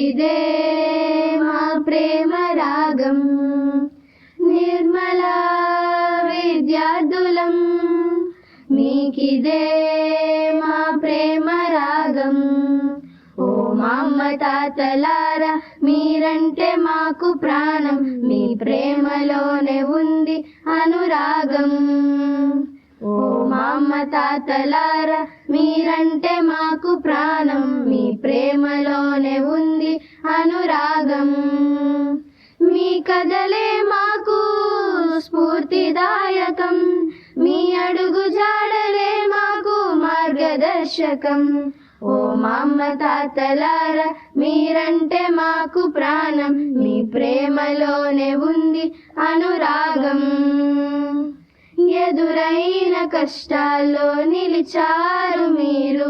మీకిదే మా ప్రేమ రాగం, నిర్మల విద్యార్థులం మీకిదే మా ప్రేమ రాగం. ఓ మా అమ్మ తాతలారా మీరంటే మాకు ప్రాణం, మీ ప్రేమలోనే ఉంది అనురాగం. ఓ మా అమ్మ తాతలారా మీరంటే మాకు ప్రాణం, మీ ప్రేమలోనే ఉంది అనురాగం. మీ కథలే మాకు స్ఫూర్తిదాయకం, మీ అడుగు జాడలే మాకు మార్గదర్శకం. ఓ మా అమ్మ తాతలారా మీరంటే మాకు ప్రాణం, మీ ప్రేమలోనే ఉంది అనురాగం. ఎదురైన కష్టాల్లో నిలిచారు మీరు,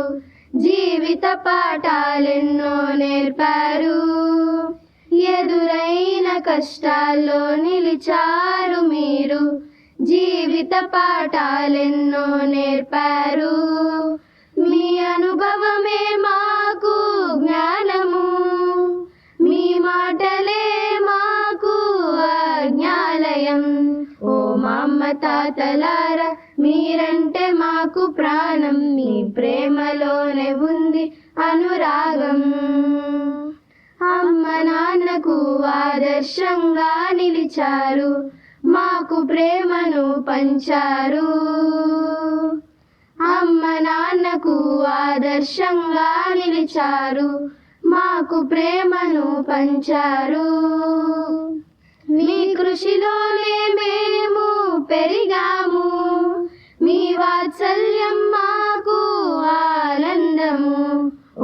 జీవిత పాఠాలెన్నో నేర్పారు. ఎదురైన కష్టాల్లో నిలిచారు మీరు, జీవిత పాఠాలెన్నో నేర్పారు. మీ అనుభవమే మాకు జ్ఞానము, మీ మాటలే మాకు ఆజ్ఞాలయం. ఓ మా అమ్మ తాతలారా మీరంటే మాకు ప్రాణం, మీ ప్రేమలోనే ఉంది అనురాగం. అమ్మ నాన్నకు ఆదర్శంగా నిలిచారు, మాకు ప్రేమను పంచారు. అమ్మ నాన్నకు ఆదర్శంగా నిలిచారు, మాకు ప్రేమను పంచారు. మీ కృషిలోనే మేము పెరిగాము, మీ వాత్సల్యం మాకు ఆనందము.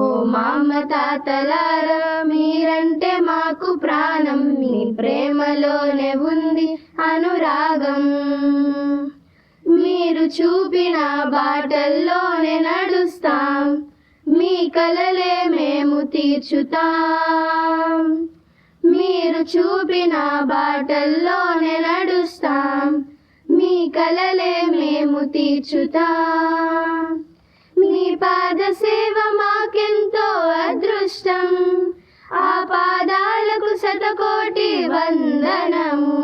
ఓ మా అమ్మ తాతలారా మీరంటే మాకు ప్రాణం, మీ ప్రేమలోనే ఉంది అనురాగం. మీరు చూపిన బాటల్లోనే నడుస్తాం, మీ కలలే మేము తీర్చుతాం. మీరు చూపిన బాటల్లోనే నడుస్తాం, మీ కలలే మేము తీర్చుతాం. మీ పాద సేవ మాకెంతో అదృష్టం, ఆ పాదాలకు శతకోటి వందనము.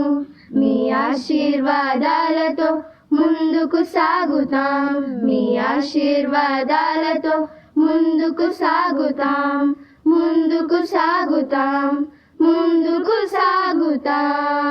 మీ ఆశీర్వాదాలతో ముందుకు సాగుతాం, మీ ఆశీర్వాదాలతో ముందుకు సాగుతాం, ముందుకు సాగుతాం, ముందుకు సాగుతాం.